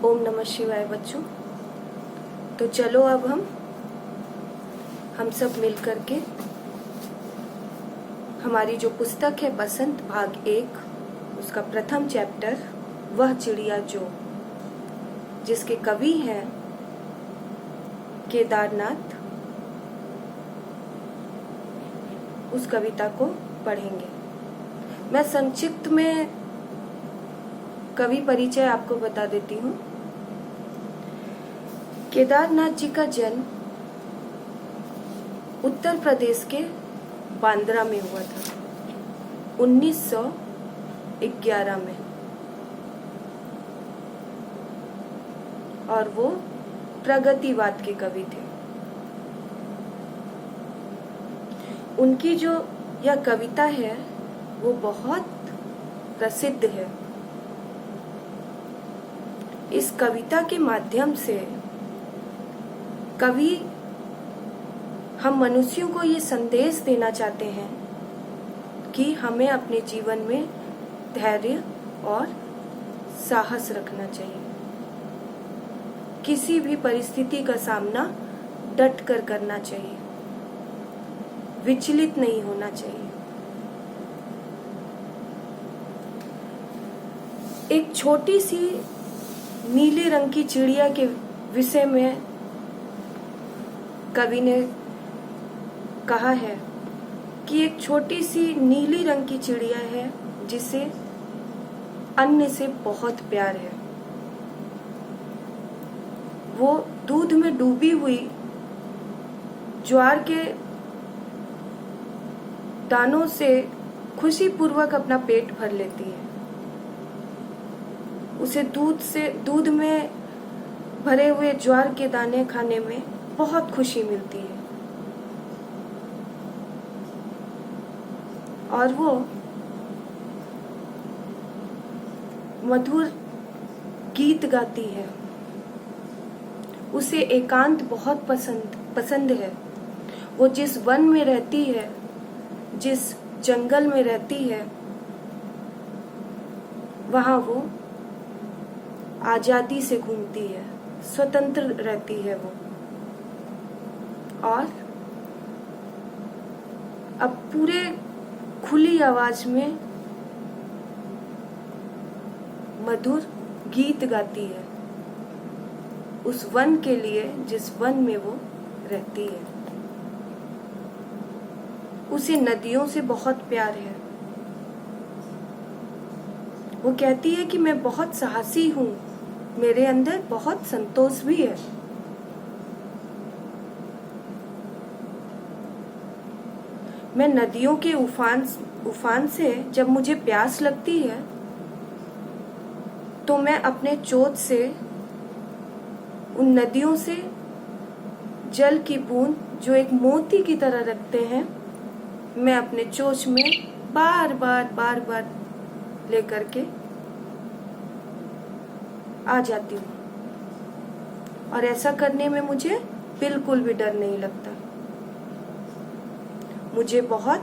ओम नमः शिवाय बच्चों। तो चलो अब हम सब मिल करके हमारी जो पुस्तक है बसंत भाग 1 उसका प्रथम चैप्टर वह चिड़िया जो, जिसके कवि हैं केदारनाथ, उस कविता को पढ़ेंगे। मैं संक्षिप्त में कवि परिचय आपको बता देती हूँ। केदारनाथ जी का जन्म उत्तर प्रदेश के बांद्रा में हुआ था 1911 में, और वो प्रगतिवाद के कवि थे। उनकी जो यह कविता है वो बहुत प्रसिद्ध है। इस कविता के माध्यम से कवि हम मनुष्यों को ये संदेश देना चाहते हैं कि हमें अपने जीवन में धैर्य और साहस रखना चाहिए। किसी भी परिस्थिति का सामना डट कर करना चाहिए, विचलित नहीं होना चाहिए। एक छोटी सी नीले रंग की चिड़िया के विषय में कवि ने कहा है कि एक छोटी सी नीली रंग की चिड़िया है जिसे अन्न से बहुत प्यार है। वो दूध में डूबी हुई ज्वार के दानों से खुशी पूर्वक अपना पेट भर लेती है। उसे दूध में भरे हुए ज्वार के दाने खाने में बहुत खुशी मिलती है, और वो मधुर गीत गाती है। उसे एकांत बहुत पसंद है। वो जिस वन में रहती है, जिस जंगल में रहती है, वहां वो आजादी से घूमती है, स्वतंत्र रहती है वो। और अब पूरे खुली आवाज में मधुर गीत गाती है उस वन के लिए जिस वन में वो रहती है। उसे नदियों से बहुत प्यार है। वो कहती है कि मैं बहुत साहसी हूं, मेरे अंदर बहुत संतोष भी है। मैं नदियों के उफान से जब मुझे प्यास लगती है तो मैं अपने चोंच से उन नदियों से जल की बूंद जो एक मोती की तरह रखते हैं, मैं अपने चोंच में बार बार लेकर के आ जाती हूँ, और ऐसा करने में मुझे बिल्कुल भी डर नहीं लगता। मुझे बहुत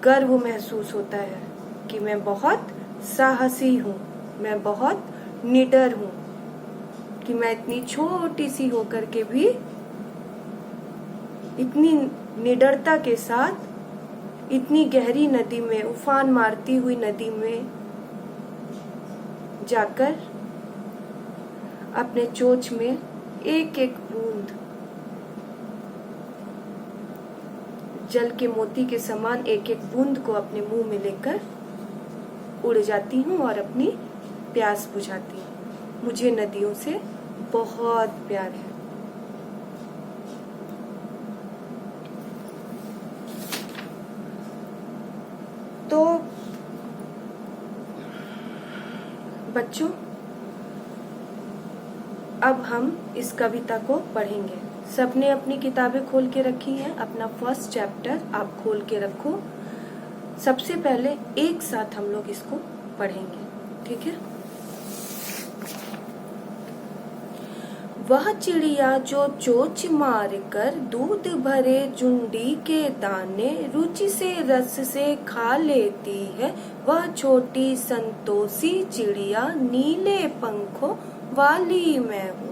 गर्व महसूस होता है कि मैं बहुत साहसी हूँ, मैं बहुत निडर हूँ, कि मैं इतनी छोटी सी होकर के भी इतनी निडरता के साथ इतनी गहरी नदी में, उफान मारती हुई नदी में जाकर अपने चोंच में एक एक बूंद जल के मोती के समान एक एक बूंद को अपने मुंह में लेकर उड़ जाती हूँ और अपनी प्यास बुझाती हूँ। मुझे नदियों से बहुत प्यार है। तो बच्चों, अब हम इस कविता को पढ़ेंगे। सबने अपनी किताबें खोल के रखी हैं। अपना फर्स्ट चैप्टर आप खोल के रखो। सबसे पहले एक साथ हम लोग इसको पढ़ेंगे, ठीक है? वह चिड़िया जो चोंच मार कर दूध भरे जुंडी के दाने रुचि से रस से खा लेती है, वह छोटी संतोषी चिड़िया नीले पंखों वाली मैं हूँ।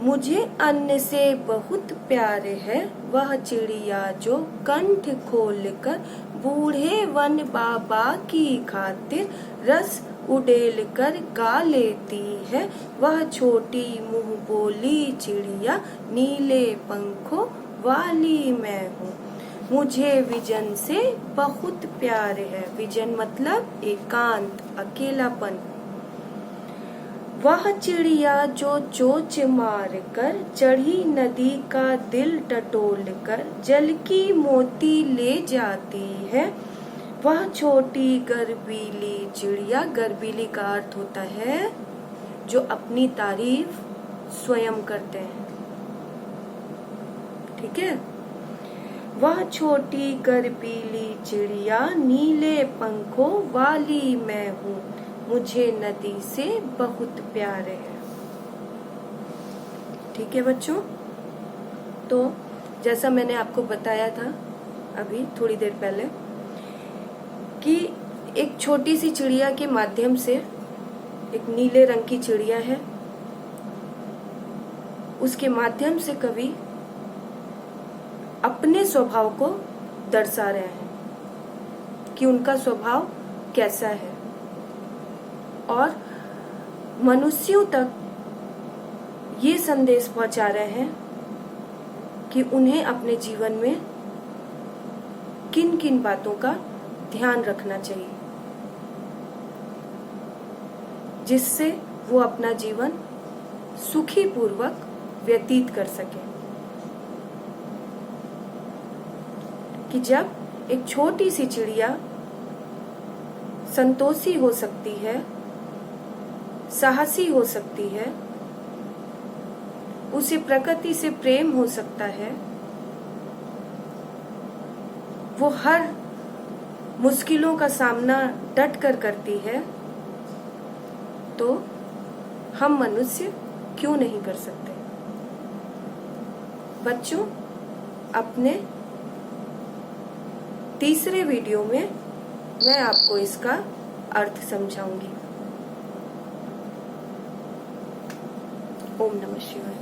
मुझे अन्न से बहुत प्यार है वह चिड़िया जो कंठ खोलकर बूढ़े वन बाबा की खातिर रस उड़ेल कर गा लेती है। वह छोटी मुंह बोली चिड़िया नीले पंखों वाली मैं हूँ। मुझे विजन से बहुत प्यार है। विजन मतलब एकांत, अकेलापन। वह चिड़िया जो चोंच मार कर चढ़ी नदी का दिल टटोल कर जल की मोती ले जाती है। वह छोटी गर्वीली चिड़िया, गर्वीली का अर्थ होता है जो अपनी तारीफ स्वयं करते हैं, ठीक है। वह छोटी गर्वीली चिड़िया नीले पंखों वाली मैं हूँ। मुझे नदी से बहुत प्यार है। ठीक है बच्चों, तो जैसा मैंने आपको बताया था अभी थोड़ी देर पहले कि एक छोटी सी चिड़िया के माध्यम से, एक नीले रंग की चिड़िया है, उसके माध्यम से कवि अपने स्वभाव को दर्शा रहे हैं कि उनका स्वभाव कैसा है और मनुष्यों तक ये संदेश पहुंचा रहे हैं कि उन्हें अपने जीवन में किन किन बातों का ध्यान रखना चाहिए जिससे वो अपना जीवन सुखी पूर्वक व्यतीत कर सके। कि जब एक छोटी सी चिड़िया संतोषी हो सकती है, साहसी हो सकती है, उसे प्रकृति से प्रेम हो सकता है, वो हर मुश्किलों का सामना डट कर करती है, तो हम मनुष्य क्यों नहीं कर सकते। बच्चों, अपने तीसरे वीडियो में मैं आपको इसका अर्थ समझाऊंगी। ओम नमः शिवाय।